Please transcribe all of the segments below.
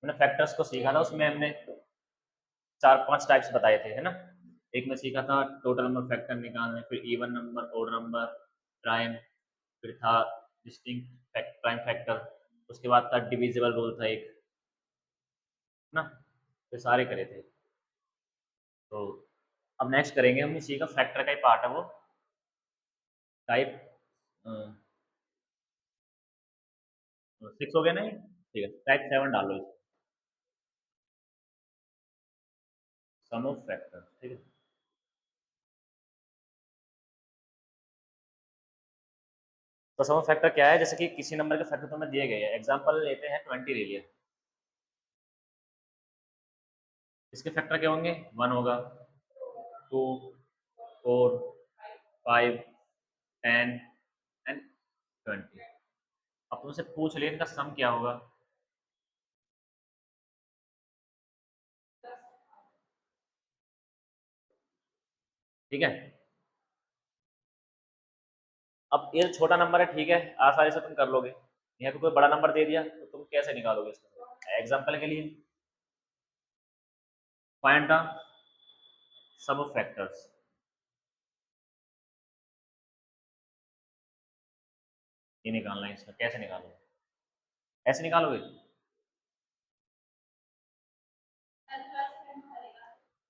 हमने फैक्टर्स को सीखा था, उसमें हमने 4-5 टाइप्स बताए थे, है ना। एक में सीखा था टोटल नंबर फैक्टर निकालने, फिर even number, odd number, prime, फिर था डिस्टिंक्ट प्राइम फैक्टर, उसके बाद था डिविजिबल रूल था एक, है ना। ये सारे करे थे। तो अब नेक्स्ट करेंगे हम इसी का फैक्टर का ही पार्ट है वो, टाइप 6 हो गया नहीं, ठीक है, टाइप 7 डालो, सम ऑफ फैक्टर, ठीक है। तो सम ऑफ फैक्टर क्या है, जैसे कि किसी नंबर के फैक्टर तुम्हें दिए गए हैं, एग्जांपल लेते हैं 20 ले लिया, इसके फैक्टर क्या होंगे, 1 होगा, 2, 4, 5, 10 एंड 20। अब तुमसे पूछ ले इनका सम क्या होगा। ठीक है, अब ये छोटा नंबर है, ठीक है, आसानी से तुम कर लोगे। यहाँ पे कोई बड़ा नंबर दे दिया तो तुम कैसे निकालोगे इसको। एग्जांपल के लिए find the sum of factors, ये निकालना है इसका, कैसे निकालोगे, ऐसे निकालोगे।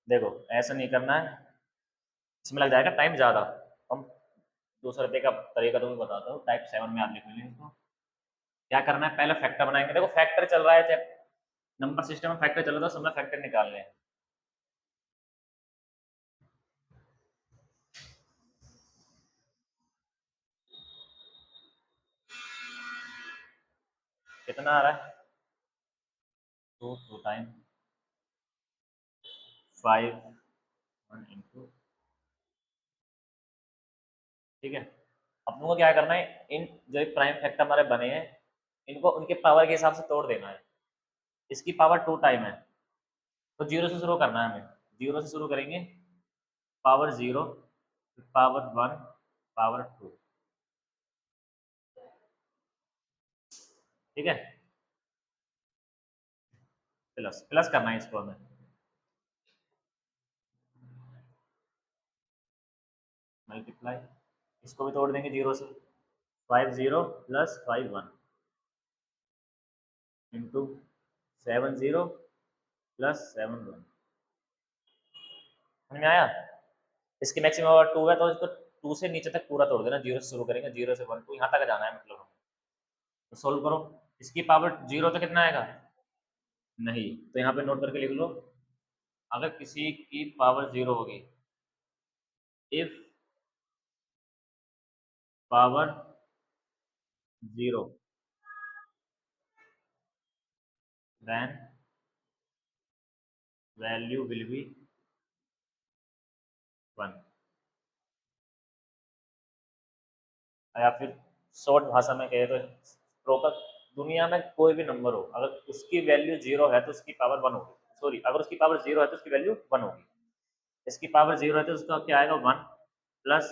देखो ऐसा नहीं करना है, इसमें लग जाएगा टाइम ज़्यादा। हम दूसरे तरीके का तुम्हें बताता हूँ, टाइप 7 में आप लिख लेंगे इसको। क्या करना है, पहले फैक्टर बनाएंगे, देखो फैक्टर चल रहा है, चाहे नंबर सिस्टम में फैक्टर चल रहा है, तो सब में फैक्टर निकालने हैं। कितना आ रहा है, 2 टाइम 5 1 इंटू, ठीक है। अब लोगों को क्या करना है, इन जो प्राइम फैक्टर हमारे बने हैं, इनको उनके पावर के हिसाब से तोड़ देना है। इसकी पावर 2 टाइम है, तो जीरो से शुरू करना है हमें, जीरो से शुरू करेंगे, पावर 0, पावर 1, पावर 2, ठीक है। प्लस प्लस करना है इसको हमें, मल्टीप्लाई, इसको भी तोड़ देंगे जीरो से, 5 0 प्लस 5 1 इंटू 7 0 प्लस 7 1। समझ में आया। इसकी मैक्सिमम पावर 2 है, तो इसको 2 से नीचे तक पूरा तोड़ देना, जीरो से शुरू करेंगे, 0 से 1 2 यहाँ तक जाना है मतलब हमें। तो सोल्व करो, इसकी पावर 0 तो कितना आएगा, नहीं, तो यहाँ पे नोट करके लिख लो, अगर किसी की पावर 0 होगी, if power 0 then value will be 1। या फिर शॉर्ट भाषा में कहे तो प्रॉपर, दुनिया में कोई भी नंबर हो, अगर उसकी वैल्यू 0 है तो उसकी पावर 1 होगी, सॉरी, अगर उसकी पावर 0 है तो उसकी वैल्यू 1 होगी। इसकी पावर 0 है तो उसका क्या आएगा, 1 प्लस,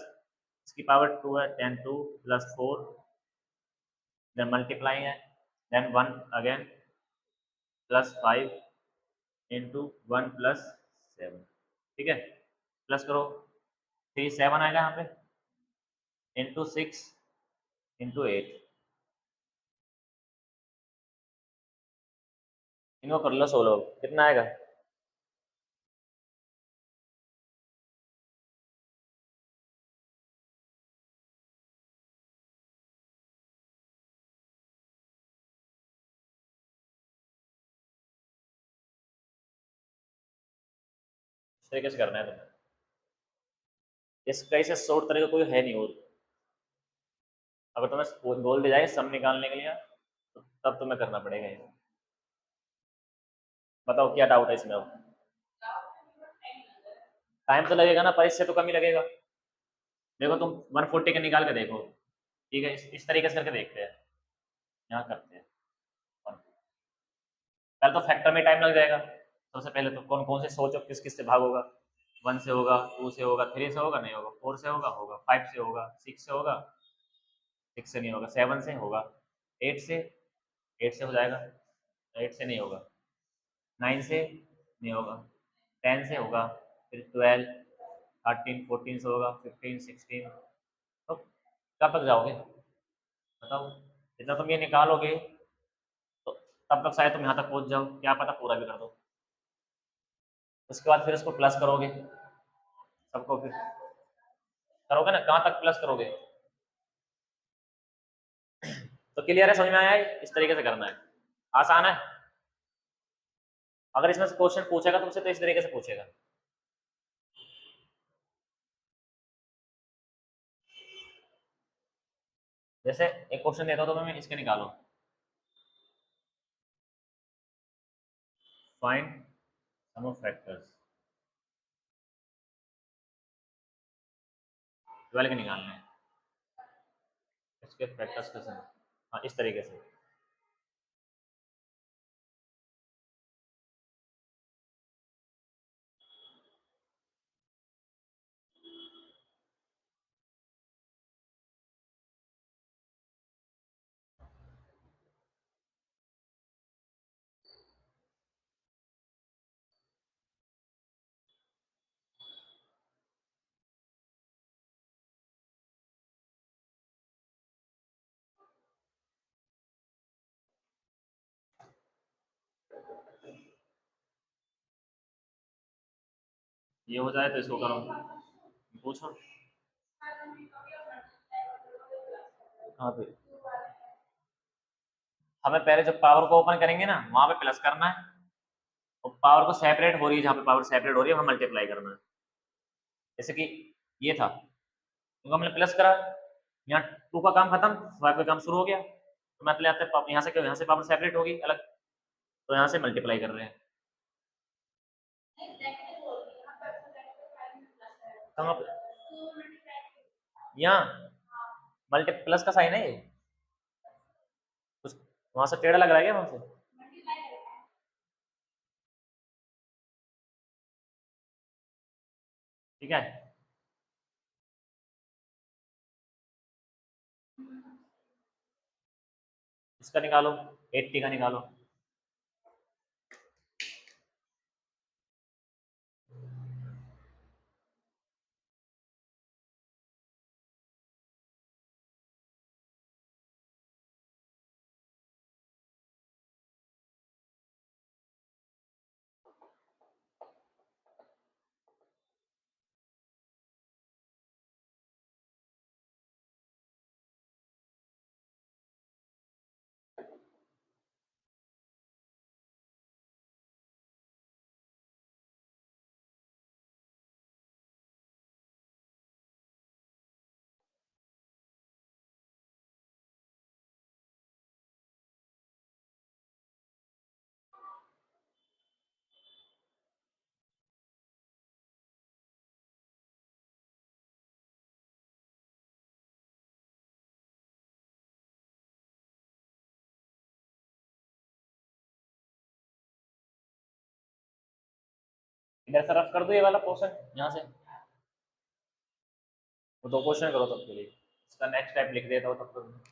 इसकी पावर 2 है, 10 2 प्लस 4, देन मल्टीप्लाई है, then 1 again plus 5 into 1 plus 7, ठीक है। प्लस करो, 3 7 आएगा यहाँ पे, इंटू 6 इंटू 8, इनको कर लो 16, कितना आएगा, इस तरीके से करना है तुम्हें, इसका इसे शॉर्ट तरीका कोई है नहीं। और अगर तुम्हें बोल दिया जाए सम निकालने के लिए, तो तब तुम्हें करना पड़ेगा ये। बताओ क्या डाउट है इसमें अब। टाइम तो लगेगा ना, पर इससे तो कम ही लगेगा। देखो तुम 140 के निकाल के देखो, ठीक है, इस तरीके से करके देखते हैं, यहाँ करते हैं। पहले तो फैक्टर में टाइम लग जाएगा, सबसे पहले तो कौन कौन से सोचो किस किस से भाग होगा, 1 से होगा, 2 से होगा, 3 से होगा, नहीं होगा, 4 से होगा, होगा 5 से होगा, 6 से होगा, 6 से नहीं होगा, 7 से होगा, 8 से, 8 से हो जाएगा, 8 से नहीं होगा, 9 से नहीं होगा, 10 से होगा, फिर 12, 13, 14 से होगा, 15, 16, तो कब तक जाओगे बताओ? जितना तुम ये निकालोगे तो तब तक शायद तुम यहाँ तक पहुँच जाओ, क्या पता पूरा भी कर दो। उसके बाद फिर इसको प्लस करोगे, सबको फिर करोगे ना, कहाँ तक प्लस करोगे? तो क्लियर है, समझ में आया है? इस तरीके से करना है, आसान है। अगर इसमें से क्वेश्चन पूछेगा तुमसे तो इस तरीके से पूछेगा। जैसे एक क्वेश्चन देता हूँ तो मैं इसके निकालो, फाइंड सम ऑफ फैक्टर्स, 12 के निकालने हैं, इसके फैक्टर्स कैसे हैं? हाँ इस तरीके से। ये हो जाए तो इसको करो, पूछो। हाँ फिर हमें पहले जब पावर को ओपन करेंगे ना वहां पे प्लस करना है, और पावर को सेपरेट हो रही है, जहाँ पे पावर सेपरेट हो रही है वहां मल्टीप्लाई करना है। जैसे कि ये था, तो हमने प्लस करा, यहाँ 2 का काम खत्म, 5 का काम शुरू हो गया, तो मतलब यहाँ से पावर सेपरेट होगी अलग, तो यहाँ से मल्टीप्लाई कर रहे हैं। कहाँ पे? यहाँ मल्टी प्लस का साइन है ये, कुछ वहां से टेढ़ा लग रहा है क्या वहां से? ठीक है, इसका निकालो, 80 का निकालो। इधर से रफ कर दो ये वाला पोर्शन यहाँ से, वो 2 क्वेश्चन करो तब के लिए, इसका नेक्स्ट स्टेप लिख देता हूँ तब तक।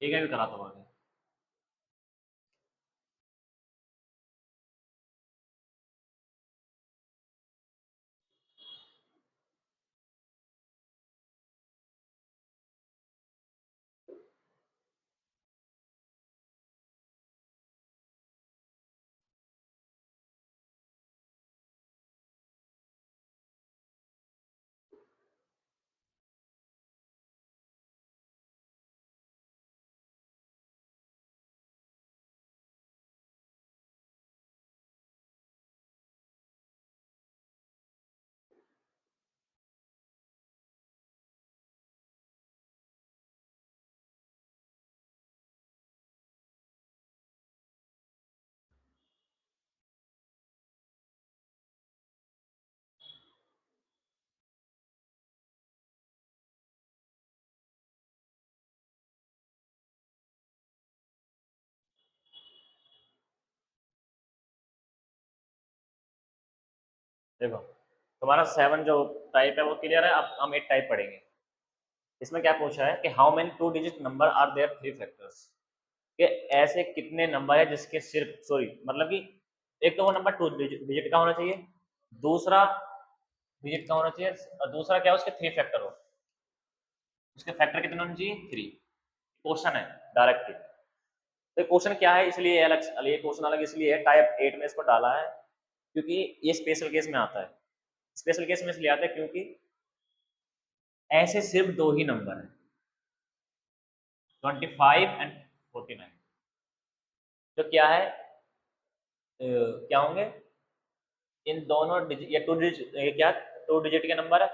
ठीक है, भी कराता हूँ आगे। देखो तुम्हारा 7 जो टाइप है वो क्लियर है। अब हम 8 टाइप पढ़ेंगे। इसमें क्या पूछा है कि how many 2 digit number are there 3 factors, कि ऐसे कितने नंबर है जिसके सिर्फ सॉरी मतलब कि एक तो वो नंबर 2 डिजिट का होना चाहिए, दूसरा डिजिट का होना चाहिए, और दूसरा क्या उसके 3 फैक्टर हो। उसके फैक्टर कितने होने चाहिए? 3। क्वेश्चन है डायरेक्ट। तो क्वेश्चन क्या है, इसलिए अलग ये क्वेश्चन अलग इसलिए है, टाइप 8 में इसको डाला है क्योंकि ये स्पेशल केस में आता है। स्पेशल केस में इसलिए आता है क्योंकि ऐसे सिर्फ 2 ही नंबर हैं, 25 एंड 49, जो क्या है क्या होंगे, इन दोनों डिजिट या 2 डिजिट, ये क्या 2 डिजिट के नंबर है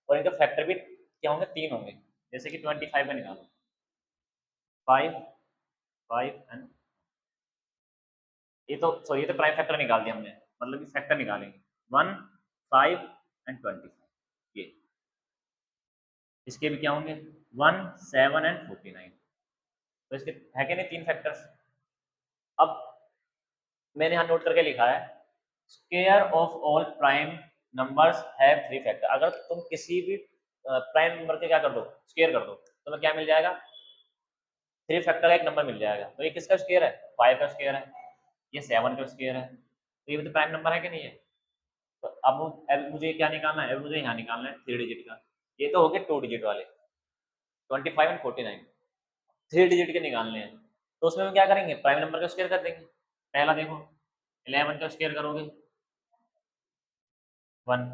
और इनका फैक्टर भी क्या होंगे? 3 होंगे। जैसे कि 25 का निकालो, 5 5 एंड ये तो सॉरी ये तो प्राइम फैक्टर निकाल दिया हमने, मतलब कि फैक्टर निकालेंगे 1 5 एंड 25। ये इसके भी क्या होंगे? 1 7 एंड 49। तो इसके है कि नहीं 3 फैक्टर्स। अब मैंने यहाँ नोट करके लिखा है square of all prime numbers have 3 factor. अगर तुम किसी भी प्राइम नंबर के क्या कर दो, स्क्वायर कर दो, तो तुम्हें क्या मिल जाएगा? 3 फैक्टर का एक नंबर मिल जाएगा। तो ये किसका स्क्वायर है? 5 का स्क्वायर है, ये 7 का स्क्वायर है। तो ये भी तो प्राइम नंबर है कि नहीं है? तो अब मुझे क्या निकालना है? अब मुझे यहाँ निकालना है 3 डिजिट का। ये तो हो गए 2 डिजिट वाले 25 एंड 49। 3 डिजिट के निकालने हैं, तो उसमें हम क्या करेंगे? प्राइम नंबर का स्क्वायर कर देंगे। पहला देखो 11 का स्क्वायर करोगे 1,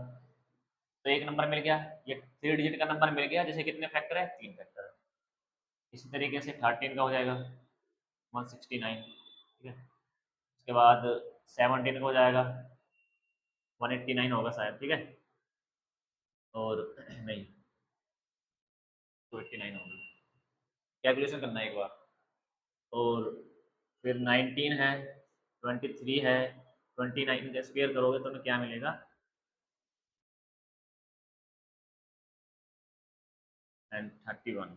तो एक नंबर मिल गया। ये 3 डिजिट का नंबर मिल गया जिसे कितने फैक्टर है? 3 फैक्टर है। इसी तरीके से 13 का हो जाएगा 169, ठीक है। उसके बाद 17 का हो जाएगा 189 होगा शायद, ठीक है। और नहीं 289 होगा, कैलकुलेशन करना है एक बार। और फिर 19 है, 23 है, 29 का स्क्वायर करोगे तो क्या मिलेगा? एंड 31।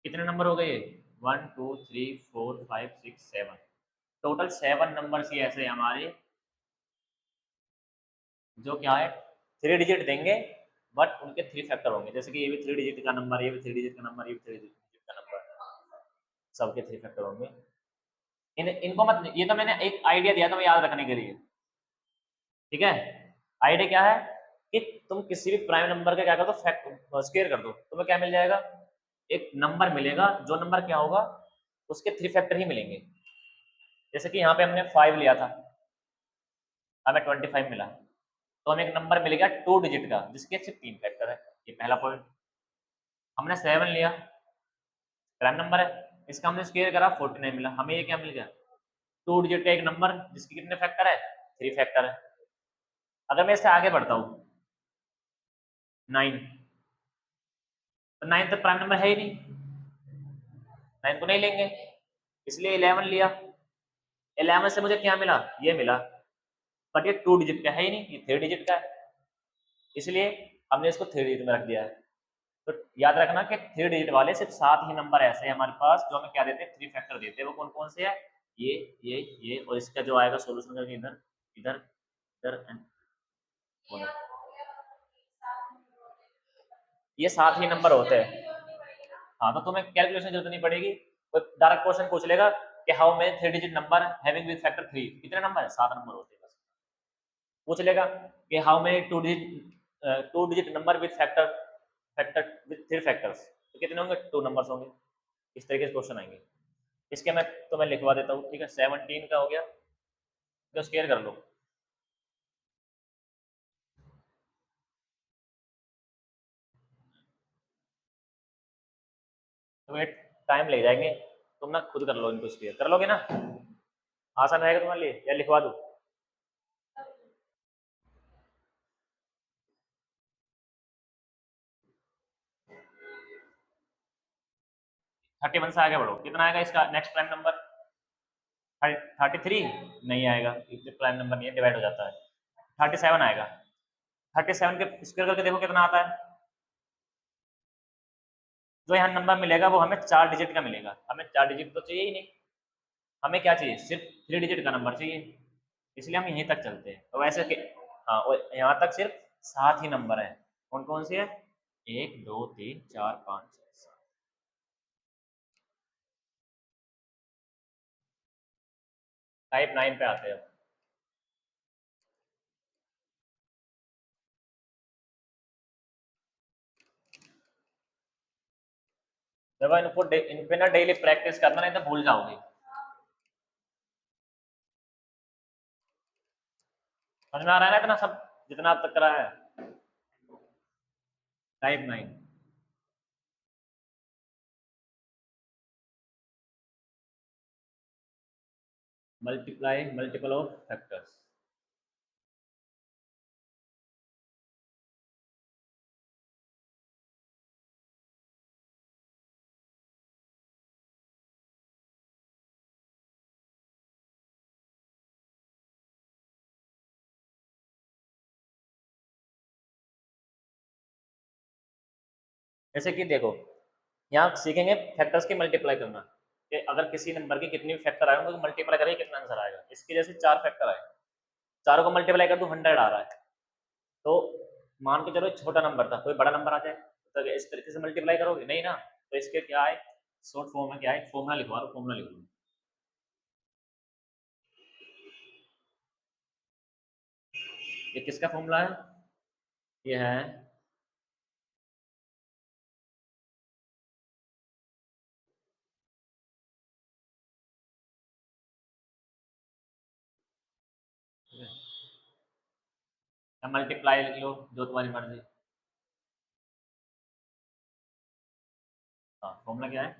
कितने नंबर हो गए ये? 1 2 3 4 5 6 7, टोटल 7 नंबर ही ऐसे हमारे जो क्या है 3 डिजिट देंगे, बट उनके 3 फैक्टर होंगे। जैसे कि ये भी 3 डिजिट का नंबर, ये भी 3 डिजिट का नंबर, ये भी 3 डिजिट का नंबर, सबके 3 फैक्टर होंगे। इनको मत, ये तो मैंने एक आइडिया दिया था याद रखने के लिए, ठीक है। आइडिया क्या है कि तुम किसी भी प्राइम नंबर का क्या कर दो, स्क्वायर कर दो, तुम्हें क्या मिल जाएगा? एक नंबर मिलेगा, जो नंबर क्या होगा उसके 3 फैक्टर ही मिलेंगे। जैसे कि यहाँ पे हमने 5 लिया था, हमें 25 मिला, तो हमें एक नंबर मिल गया 2 डिजिट का जिसके सिर्फ 3 फैक्टर है। ये पहला पॉइंट। हमने 7 लिया, प्राइम नंबर है, इसका हमने स्क्वायर करा 49 मिला, हमें ये क्या मिल गया? 2 डिजिट का एक नंबर जिसके कितने फैक्टर है? 3 फैक्टर है। अगर मैं इससे आगे बढ़ता हूँ 9, तो 9 तो प्राइम नंबर है ही नहीं, 9 को नहीं लेंगे, इसलिए 11 लिया। 11 से मुझे क्या मिला? ये मिला, बट ये 2 डिजिट का है ही नहीं, ये 3 डिजिट का है, इसलिए हमने इसको 3 डिजिट में रख दिया है। तो याद रखना कि 3 डिजिट वाले सिर्फ 7 ही नंबर ऐसे हैं हमारे पास जो हमें क्या देते हैं? 3 फैक्टर देते हैं। वो कौन कौन से है? ये ये और इसका जो आएगा सोल्यूशन करके इधर इधर इधर एंड ये 7 ही नंबर होते हैं। हाँ तो तुम्हें कैलकुलेशन की जरूरत नहीं पड़ेगी, कोई डायरेक्ट क्वेश्चन पूछ लेगा कि how many 3 digit number having with factor 3, कितने नंबर है, 7 नंबर होते हैं बस। पूछ लेगा कि how many 2 digit number with factor factor with 3 factors, तो कितने होंगे, 2 नंबर्स होंगे। इस तरीके से क्वेश्चन आएंगे। इसके मैं तुम्हें लिखवा देता हूँ, ठीक है। 17 का हो गया, तो स्केयर कर लो। तो ये टाइम ले जाएंगे, तुम ना खुद कर लो इनको, स्केयर कर लोगे ना, आसान रहेगा तुम्हारे लिए, या लिखवा दूँ। 31 से आगे बढ़ो, कितना आएगा इसका नेक्स्ट प्राइम नंबर, 33 नहीं आएगा, इससे प्राइम नंबर नहीं है, डिवाइड हो जाता है। 37 आएगा, 37 के स्क्वायर करके देखो कितना आता है। जो यहाँ नंबर मिलेगा वो हमें 4 डिजिट का मिलेगा, हमें 4 डिजिट तो चाहिए ही नहीं, हमें क्या चाहिए, सिर्फ 3 डिजिट का नंबर चाहिए, इसलिए हम यहीं तक चलते हैं। तो वैसे कि हाँ, और यहाँ तक सिर्फ 7 ही नंबर है, कौन कौन से है, 1 2 3 4 5 6 7। टाइप 9 पे आते हैं। देखो इन पे ना डेली प्रैक्टिस करना, नहीं तो भूल जाओगे। समझ में आ रहा है ना इतना सब, जितना अब तक करा है। Type 9, multiply multiple of factors. जैसे कि देखो, यहाँ सीखेंगे फैक्टर्स की मल्टीप्लाई करना, कि अगर किसी नंबर के कितने भी फैक्टर आए होंगे, मल्टीप्लाई करेंगे कितना आंसर आएगा। इसके जैसे 4 फैक्टर आए, चारों को मल्टीप्लाई कर दूं 100 आ रहा है, तो मान के चलो छोटा नंबर था, कोई बड़ा नंबर आ जाए, तो इस तरीके से मल्टीप्लाई करोगे नहीं ना। तो इसके क्या है, शॉर्ट फॉर्म में क्या है, फॉर्मूला लिखवा लो, फॉर्मूला लिख लो। ये किसका फॉर्मूला है, ये है मल्टीप्लाई लिख लो, जो तुम्हारी मर्जी। हाँ, फॉर्मूला क्या है,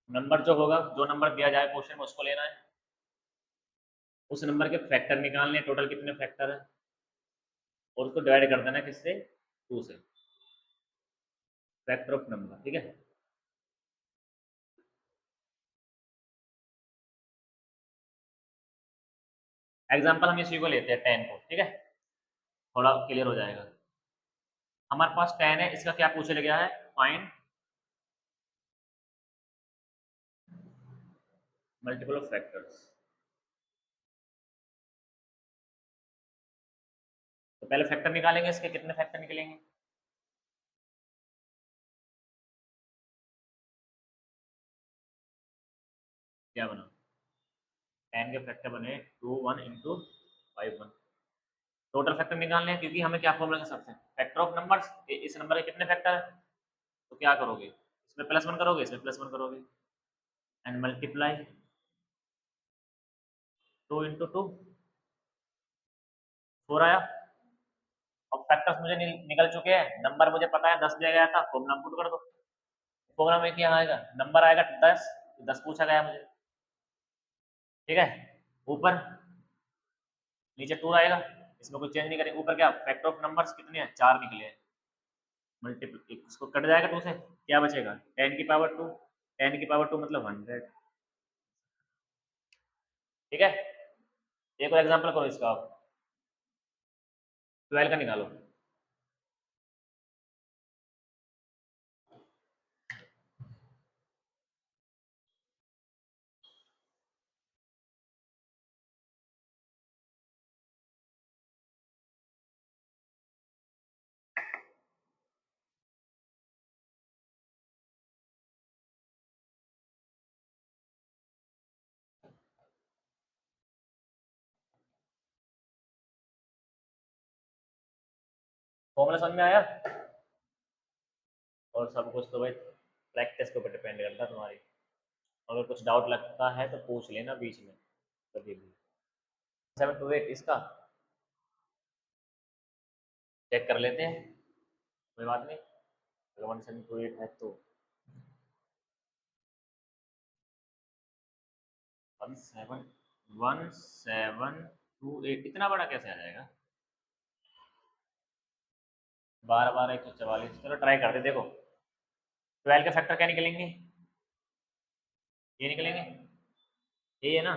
नंबर जो होगा, जो नंबर दिया जाए क्वेश्चन में उसको लेना है, उस नंबर के फैक्टर निकालने, टोटल कितने फैक्टर है, और उसको डिवाइड कर देना किससे, 2 से, फैक्टर ऑफ नंबर, ठीक है। एग्जाम्पल हम इसी को लेते हैं 10 को, ठीक है, थोड़ा क्लियर हो जाएगा। हमारे पास 10 है, इसका क्या पूछा गया है, फाइंड मल्टीपल ऑफ फैक्टर्स। तो पहले फैक्टर निकालेंगे, इसके कितने फैक्टर निकलेंगे, क्या बना, 10 के फैक्टर बने 2 1 इंटू 5 1। टोटल फैक्टर निकालने हैं, क्योंकि हमें क्या फॉर्मूला के सबसे, फैक्टर ऑफ नंबर्स, इस नंबर के कितने फैक्टर है, तो क्या करोगे, इसमें +1 करोगे, इसमें +1 करोगे, एंड मल्टीप्लाई 2 इंटू 2, 4 आया। अब फैक्टर्स मुझे निकल चुके हैं, नंबर मुझे पता है 10 दिया गया था, फॉर्मूला पुट कर दो। फॉर्मूला में क्या आएगा, नंबर आएगा 10, 10 पूछा गया मुझे, ठीक है। ऊपर नीचे 2 आएगा, इसमें कुछ चेंज नहीं करेंगे। ऊपर क्या, फैक्टर ऑफ नंबर्स कितने हैं, 4 निकले हैं, मल्टीपल इसको कट जाएगा 2 से, क्या बचेगा, 10 की पावर 2, 10 की पावर 2 मतलब 100, ठीक है। एक और एग्जांपल करो इसका आप, 12 का निकालो। फॉर्मूला समझ में आया? और सब कुछ तो भाई प्रैक्टिस के ऊपर डिपेंड करता है तुम्हारी। अगर कुछ डाउट लगता है तो पूछ लेना बीच में कभी भी। 728 इसका चेक कर लेते हैं, कोई बात नहीं। अगर 1728 है तो 1728 इतना बड़ा कैसे आ जाएगा? 12 12 144। चलो ट्राई करते, देखो 12 के फैक्टर क्या निकलेंगे? ये निकलेंगे, ये है ना।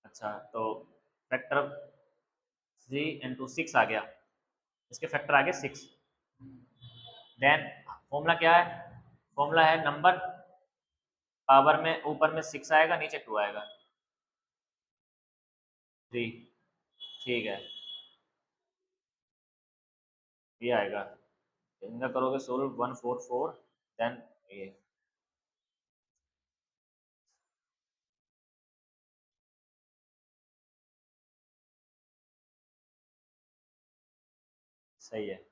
अच्छा तो फैक्टर 3 × 6 आ गया, इसके फैक्टर आ गए 6। देन फॉर्मूला क्या है? फॉर्मूला है नंबर पावर में ऊपर में 6 आएगा, नीचे 2 आएगा, 3। ठीक है, ये आएगा। इनका करोगे सोल्व 144, देन ये सही है।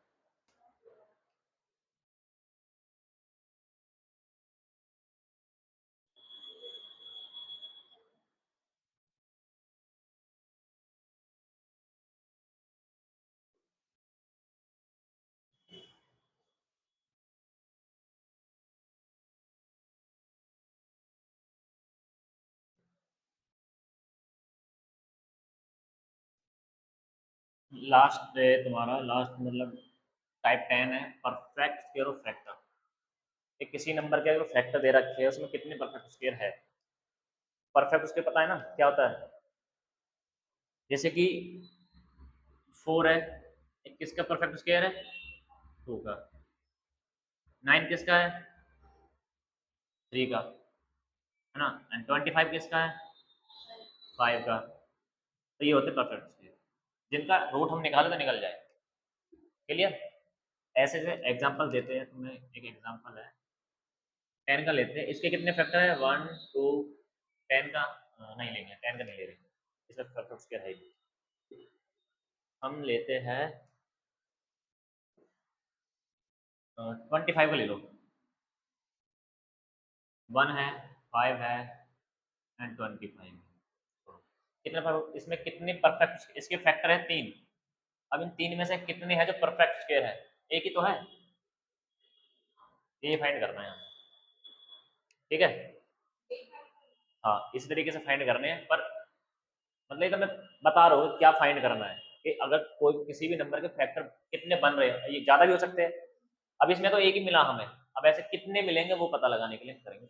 लास्ट है तुम्हारा, लास्ट मतलब टाइप 10 है, परफेक्ट स्क्वायर ऑफ फैक्टर। एक किसी नंबर के अगर फैक्टर दे रखे है, उसमें कितने परफेक्ट स्क्वायर है? परफेक्ट उसके पता है ना क्या होता है? जैसे कि 4 है, किसका परफेक्ट स्क्वायर है? 2 का। 9 किसका है? 3 का, है ना। एंड 25 किसका है? 5 का। तो ये होते परफेक्ट स्क्वायर, जिनका रूट हम निकाले तो निकल जाए। क्लियर? ऐसे से एग्जांपल देते हैं तुम्हें, एक एग्जांपल है 10 का लेते हैं, इसके कितने फैक्टर है? 1 2। 10 का नहीं लेंगे, 10 का नहीं ले रहे, इसमें परफेक्ट स्क्वायर है ही नहीं। हम लेते हैं 25 का ले लो। 1 है, 5 है एंड 25। कितने इसमें कितने परफेक्ट, इसके फैक्टर है 3। अब इन 3 में से कितने हैं जो परफेक्ट स्क्वायर है? एक ही तो है, ये फाइंड करना है हमें। ठीक है, हाँ इस तरीके से फाइंड करने हैं। पर मतलब ये तो मैं बता रहा हूँ क्या फाइंड करना है, कि अगर कोई किसी भी नंबर के फैक्टर कितने बन रहे हैं, ये ज़्यादा भी हो सकते हैं। अब इसमें तो एक ही मिला हमें, अब ऐसे कितने मिलेंगे वो पता लगाने के लिए करेंगे।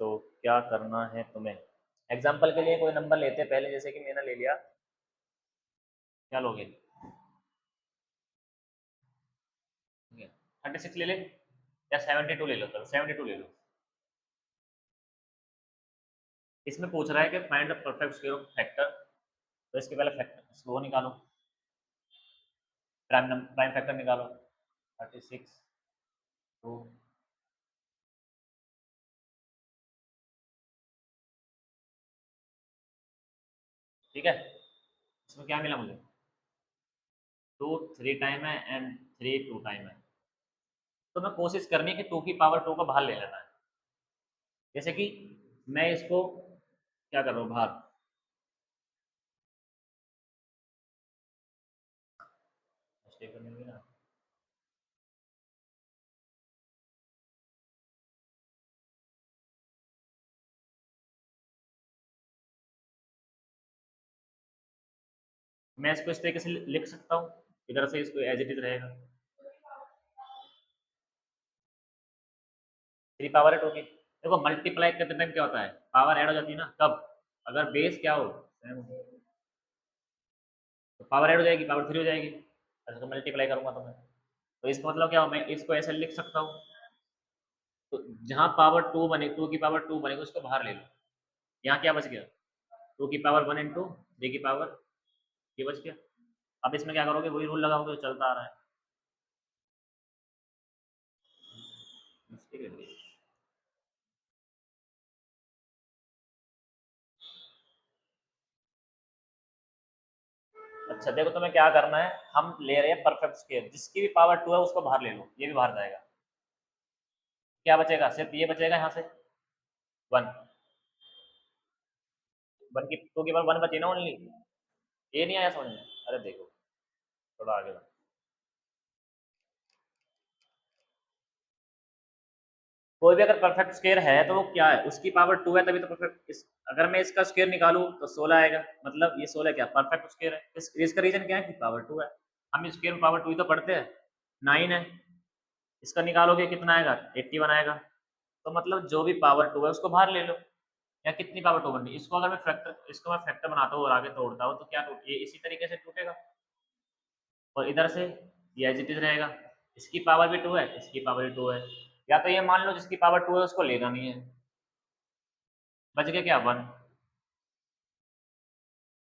तो क्या करना है तुम्हें? एग्जाम्पल के लिए कोई नंबर लेते हैं पहले, जैसे कि मैंने ले लिया, क्या लोगे? 36 ले ले या 72 ले लो, चलो 72 ले लो। इसमें पूछ रहा है कि find the perfect square of factor, तो इसके पहले फैक्टर वो निकालो, प्राइम फैक्टर निकालो। 36 2। ठीक है, इसमें क्या मिला मुझे? 2 3 टाइम है एंड 3 2 टाइम है। तो मैं कोशिश करनी है कि 2 की पावर 2 का बाहर ले लेना है। जैसे कि मैं इसको क्या कर रहा हूँ बाहर, मिस्टेक करनी होगी ना। मैं इसको इस तरीके से लिख सकता हूँ, इधर से इसको एज इट इज रहेगा। 3 पावर है 2 की। देखो मल्टीप्लाई करते टाइम क्या होता है, पावर ऐड हो जाती है ना, कब? अगर बेस क्या हो, सेम हो, तो पावर ऐड हो जाएगी, पावर 3 हो जाएगी। अच्छा तो मल्टीप्लाई करूंगा तो मैं, तो इसका मतलब क्या हो, मैं इसको ऐसे लिख सकता हूँ। तो जहाँ पावर 2 बने, 2 की पावर 2 बनेगी उसको बाहर ले लो। यहाँ क्या बच गया? 2 की पावर 1 इंटू 3 की पावर, ये बच गया। अब इसमें क्या करोगे, वही रूल लगाओगे जो चलता आ रहा है। ठीक है, अच्छा देखो, तुम्हें क्या करना है, हम ले रहे हैं परफेक्ट स्क्वायर, जिसकी भी पावर 2 है उसको बाहर ले लो, ये भी बाहर जाएगा। क्या बचेगा, सिर्फ ये बचेगा यहाँ से 1। 1 की 2 की पावर 1 बची ना ओनली। ये नहीं आया समझ में? अरे देखो, थोड़ा आगे बढ़ो। कोई भी अगर परफेक्ट स्क्वायर है तो वो क्या है, उसकी पावर 2 है तभी तो परफेक्ट। अगर मैं इसका स्क्वायर निकालूं तो 16 आएगा, मतलब ये 16 क्या परफेक्ट स्क्वायर है। इसका रीजन क्या है कि पावर 2 है। हम स्क्वायर में पावर 2 ही तो पढ़ते हैं। 9 है, इसका निकालोगे कितना आएगा, 81 आएगा। तो मतलब जो भी पावर 2 है उसको बाहर ले लो। या कितनी पावर 2 बननी, इसको अगर मैं फैक्टर, इसको मैं फैक्टर बनाता हूँ और आगे तोड़ता हूँ तो क्या टूट, ये इसी तरीके से टूटेगा। और इधर से ये एज इट इज रहेगा। इसकी पावर भी 2 है, इसकी पावर भी 2 है। या तो ये मान लो जिसकी पावर 2 है उसको लेना नहीं है, बच गया क्या 1।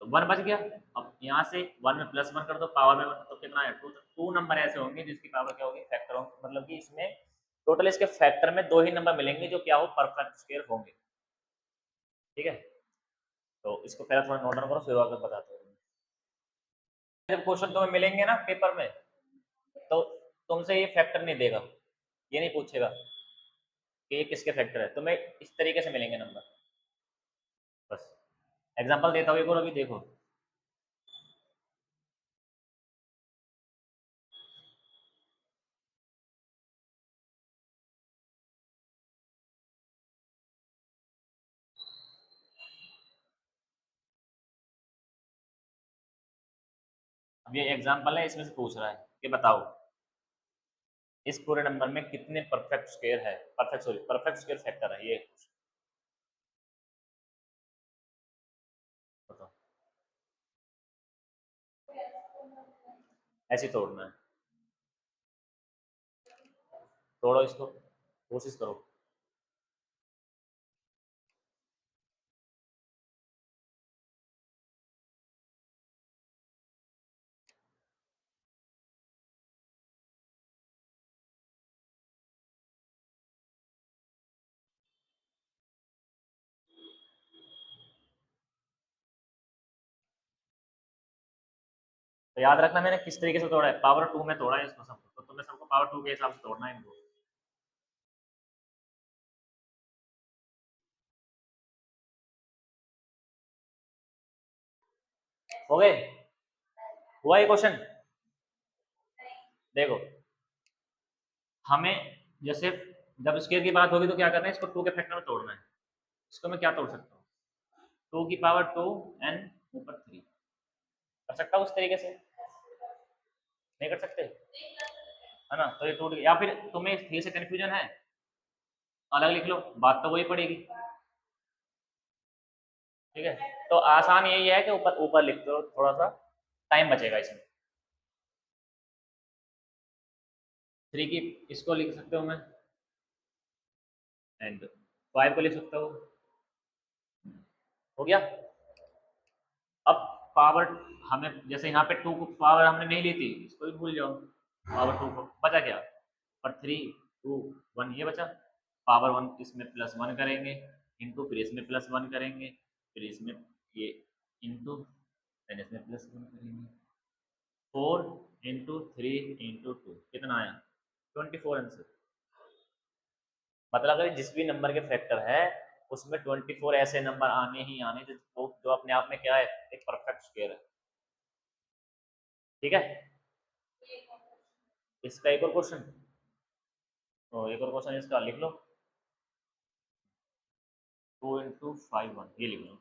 तो 1 बच गया। अब यहाँ से 1 में +1 कर दो, पावर में 1 तो कितना है 2। तो 2 नंबर ऐसे होंगे जिसकी पावर क्या होगी, फैक्टर होंगे। मतलब कि इसमें टोटल इसके फैक्टर में 2 ही नंबर मिलेंगे जो क्या हो, परफेक्ट स्क्वायर होंगे। ठीक है, तो इसको पहले थोड़ा नोट डाउन करो, फिर आगे बताते हैं। जब क्वेश्चन तुम्हें मिलेंगे ना पेपर में, तो तुमसे ये फैक्टर नहीं देगा, ये नहीं पूछेगा कि ये किसके फैक्टर है, तुम्हें इस तरीके से मिलेंगे नंबर। बस एग्जांपल देता हूँ एक और, अभी देखो। अब ये एग्जांपल है, इसमें से पूछ रहा है कि बताओ इस पूरे नंबर में कितने परफेक्ट स्क्वायर है, परफेक्ट स्क्वायर फैक्टर है, ये बताओ। ऐसे ही तोड़ना है, तोड़ो इसको, कोशिश करो। तो याद रखना मैंने किस तरीके से तोड़ा है, पावर 2 में तोड़ा है इसको सबको, तो तुम्हें सबको पावर 2 के हिसाब से तोड़ना है इनको। हो गए, हुआ ये क्वेश्चन। देखो हमें जैसे जब स्क्वायर की बात होगी तो क्या करना है, इसको 2 के फैक्टर में तोड़ना है। इसको मैं क्या तोड़ सकता हूँ, 2 की पावर 2 एन ऊपर 3 कर सकता हूँ उस तरीके से, नहीं कर सकते है ना। तो ये टूट गया, या फिर तुम्हें 3 से कंफ्यूजन है, अलग लिख लो, बात तो वही पड़ेगी। ठीक है, तो आसान यही है कि ऊपर ऊपर लिख दो, थोड़ा सा टाइम बचेगा इसमें। 3 की इसको लिख सकते हो मैं, एंड 5 को लिख सकता हूँ। हो गया। अब पावर, हमें जैसे यहाँ पे 2 को पावर हमने नहीं ली थी, इसको भी भूल जाओ, पावर 2 को बचा क्या, और 3 2 1 ये बचा। पावर 1 इसमें +1 करेंगे, इंटू फिर इसमें +1 करेंगे, फिर इसमें ये इंटू, फिर इसमें +1 करेंगे। 4 इंटू 3 इंटू 2 कितना आया, 24 आंसर। मतलब अगर जिस भी नंबर के फैक्टर है उसमें 24 ऐसे नंबर आने ही आने जो अपने आप में क्या है, एक परफेक्ट स्क्वायर है। ठीक है, इसका एक और क्वेश्चन, तो एक और क्वेश्चन इसका लिख लो, 2 इंटू 5 1 ये लिख लो।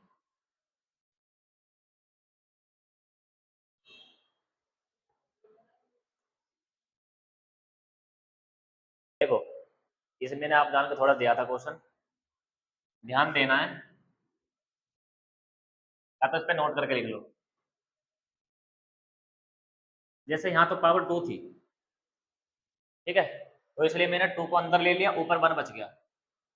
देखो इसमें मैंने आप जान के थोड़ा दिया था क्वेश्चन, ध्यान देना है, या तो इस पे नोट करके लिख लो। जैसे यहाँ तो पावर 2 थी, ठीक है, तो इसलिए मैंने 2 को अंदर ले लिया, ऊपर 1 बच गया।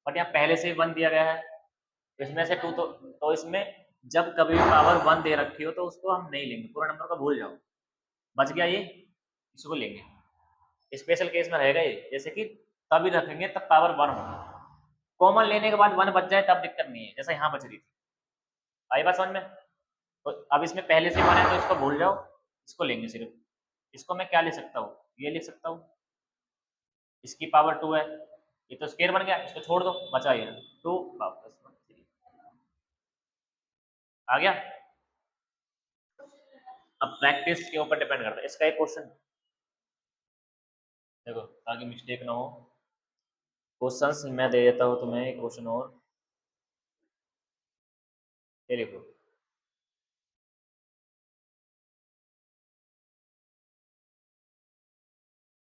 बट यहाँ पहले से ही 1 दिया गया है, तो इसमें से 2 तो इसमें जब कभी भी पावर 1 दे रखी हो तो उसको हम नहीं लेंगे, पूरा नंबर को भूल जाओ। बच गया ये, इसको लेंगे। स्पेशल केस में रहेगा ये, जैसे कि तभी रखेंगे तब पावर 1 होगा, कॉमन लेने के बाद 1 बच जाए तब दिक्कत नहीं है, जैसा यहाँ बच रही थी। आई बात समझ में? तो अब इसमें पहले से वन है तो इसको भूल जाओ, इसको लेंगे सिर्फ। इसको मैं क्या ले सकता हूँ, ये लिख सकता हूँ, इसकी पावर 2 है, ये तो स्केयर बन गया, इसको छोड़ दो, बचा ये 2 वापस 3 आ गया। अब प्रैक्टिस के ऊपर डिपेंड करता है। इसका एक क्वेश्चन देखो ताकि मिस्टेक ना हो, क्वेश्चंस मैं दे देता हूँ तुम्हें, एक क्वेश्चन और ये लिखो।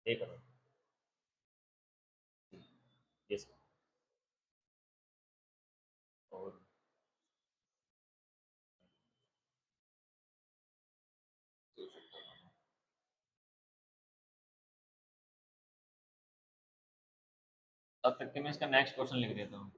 ये करो, यस। और तब तक के मैं इसका नेक्स्ट क्वेश्चन लिख देता हूँ।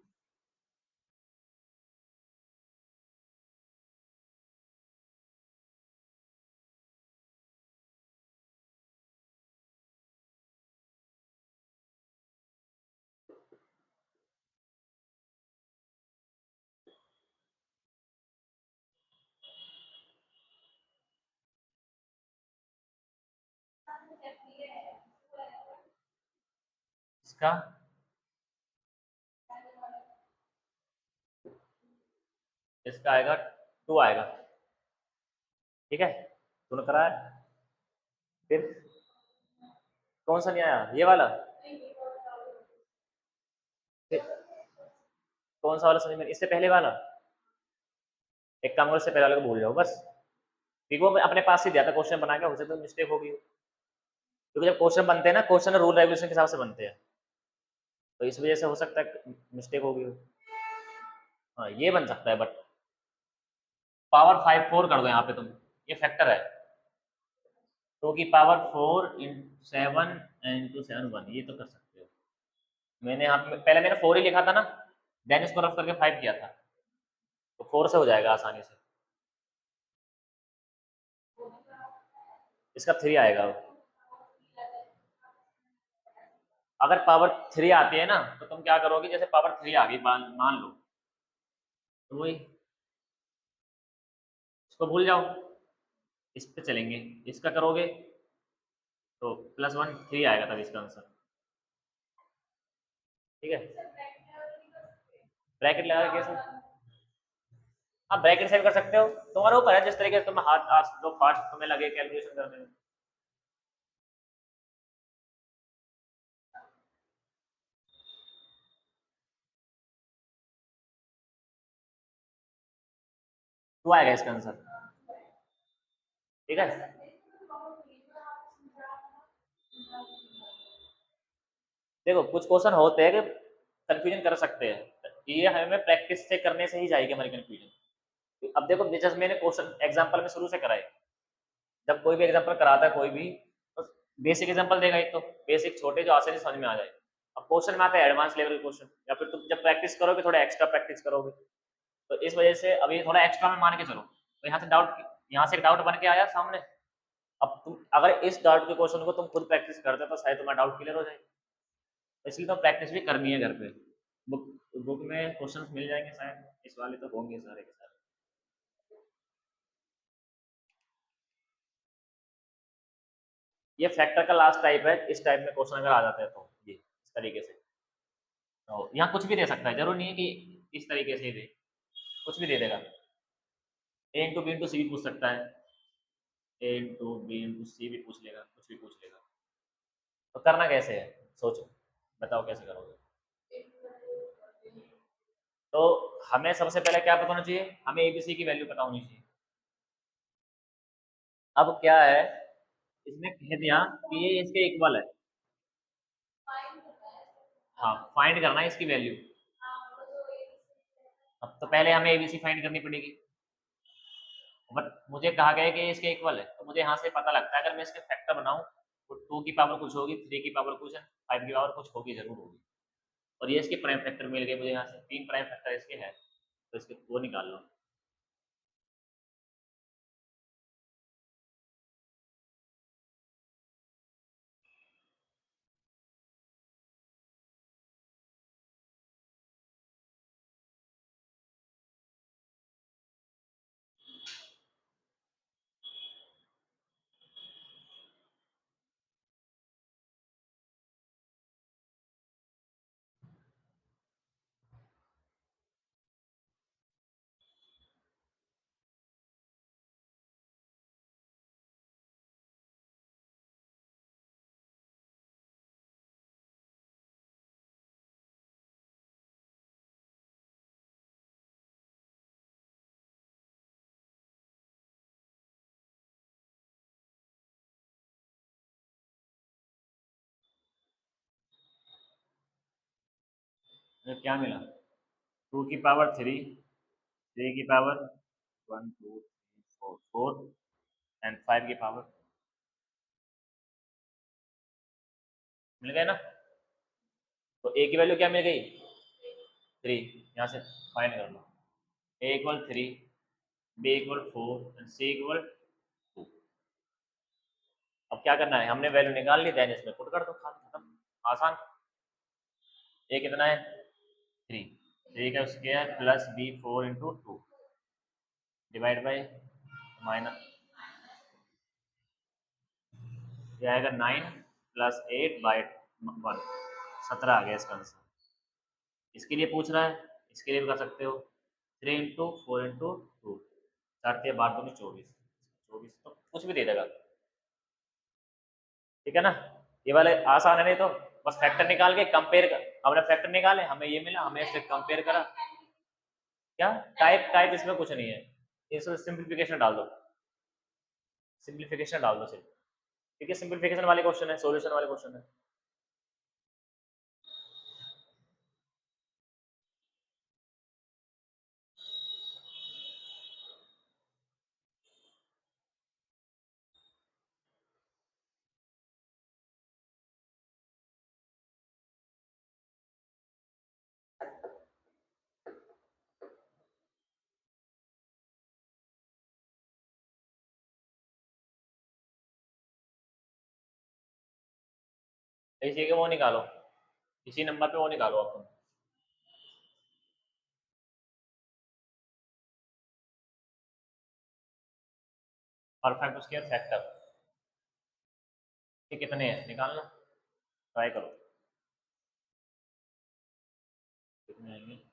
इसका इसका आएगा 2 आएगा, ठीक है, तूने करा है। फिर कौन सा नहीं आया, ये वाला? फिर कौन सा वाला समझ में, इससे पहले वाला? एक काम करो, इससे पहले वाले को भूल जाओ बस, क्योंकि वो मैं अपने पास ही दिया था क्वेश्चन बना के, उसे तो मिस्टेक होगी, क्योंकि जब क्वेश्चन बनते हैं ना, क्वेश्चन रूल रेगुलेशन के हिसाब से बनते हैं, तो इस वजह से हो सकता है मिस्टेक होगी। हाँ ये बन सकता है, बट पावर 5 4 कर दो यहाँ पे तुम, ये फैक्टर है, 2 की पावर 4 इन 7 इंटू 7 1, ये तो कर सकते हो। मैंने यहाँ पे पहले मैंने 4 ही लिखा था ना, देन इसको रफ करके 5 किया था, तो 4 से हो जाएगा आसानी से। इसका 3 आएगा। अगर पावर 3 आती है ना, तो तुम क्या करोगे, जैसे पावर 3 आ गई मान लो, तो वही इसको भूल जाओ, इस पे चलेंगे, इसका करोगे तो +1 3 आएगा तब इसका आंसर, ठीक है। ब्रैकेट लगा के कैसे, आप ब्रैकेट से भी कर सकते हो, तुम्हारे ऊपर है जिस तरीके से तुम्हें हाथ आज जो फास्ट तुम्हें लगे कैलकुलेशन करने में। 2 आएगा इसका आंसर, ठीक है। देखो कुछ क्वेश्चन होते हैं कि कंफ्यूजन कर सकते हैं, ये हमें प्रैक्टिस से करने से ही जाएगी हमारी कंफ्यूजन। अब देखो जैसे मैंने क्वेश्चन एग्जांपल में शुरू से कराए, जब कोई भी एग्जांपल कराता है कोई भी, तो बेसिक एग्जांपल देगा, एक तो बेसिक छोटे जो आसानी से समझ में आ जाए। अब क्वेश्चन में आता है एडवांस लेवल के क्वेश्चन, या फिर तुम जब प्रैक्टिस करोगे थोड़ा एक्स्ट्रा प्रैक्टिस करोगे, तो इस वजह से अभी थोड़ा एक्स्ट्रा में मान के चलो, तो यहाँ से एक डाउट बन के आया सामने। अब तुम अगर इस डाउट के क्वेश्चन को तुम खुद प्रैक्टिस करते तो शायद तुम्हारा डाउट क्लियर हो जाए, तो इसलिए तो प्रैक्टिस भी करनी है घर पे। बुक बुक में क्वेश्चंस मिल जाएंगे शायद, इस वाले तो होंगे सारे के सारे। ये फैक्टर का लास्ट टाइप है, इस टाइप में क्वेश्चन अगर आ जाता है तो ये इस तरीके से, तो यहाँ कुछ भी दे सकता है, जरूर नहीं है कि इस तरीके से ही दे, कुछ भी दे देगा। ए इंटू बी इंटू सी भी पूछ सकता है, ए इंटू बी इंटू सी भी पूछ लेगा, कुछ भी पूछ लेगा। तो करना कैसे है, सोचो, बताओ कैसे करोगे। तो हमें सबसे पहले क्या पता होना चाहिए, हमें एबीसी की वैल्यू पता होनी चाहिए। अब क्या है, इसने कह दिया कि ये इसके इक्वल है, हाँ फाइंड करना है इसकी वैल्यू। अब तो पहले हमें एबीसी फाइंड करनी पड़ेगी, बट मुझे कहा गया है कि ये इसके इक्वल है, तो मुझे यहाँ से पता लगता है अगर मैं इसके फैक्टर बनाऊं तो 2 की पावर कुछ होगी, 3 की पावर कुछ है, 5 की पावर कुछ होगी, जरूर होगी। और ये इसके प्राइम फैक्टर मिल गए मुझे, यहाँ से 3 प्राइम फैक्टर इसके हैं, तो इसके वो निकाल लो। क्या मिला, 2 की पावर 3, 3 की पावर 1 2 3 4 4 एंड 5 की पावर, मिल गए ना। तो ए की वैल्यू क्या मिल गई, 3, यहाँ से फाइंड कर लो। A = 3, B = 4 and C = 2। अब क्या करना है, हमने वैल्यू निकाल ली, देन इसमें पुट कर दो, खत्म, आसान। ए कितना है, 3, 3 का square plus B4 × 2 divide by minus, ये आएगा 9 + 8/1, 17 आ गया इसका आंसर। इसके लिए पूछ रहा है, इसके लिए भी कर सकते हो, 3 × 4 × 2, 4×3 = 24, 24 तो कुछ भी दे देगा, ठीक है ना। ये वाले आसान है, नहीं तो बस फैक्टर निकाल के कंपेयर कर, हमने फैक्टर निकाले, हमें ये मिला, हमें इससे कंपेयर करा। क्या टाइप, टाइप इसमें कुछ नहीं है, इसमें सिंप्लीफिकेशन डाल दो, सिंप्लीफिकेशन डाल दो सिर्फ, ठीक है, सिंप्लीफिकेशन वाले क्वेश्चन है, सॉल्यूशन वाले क्वेश्चन है। इसी के वो निकालो, इसी नंबर पे वो निकालो आप तुम। परफेक्ट स्क्वायर फैक्टर ये कितने हैं निकालना, ट्राई करो, कितने आएंगे।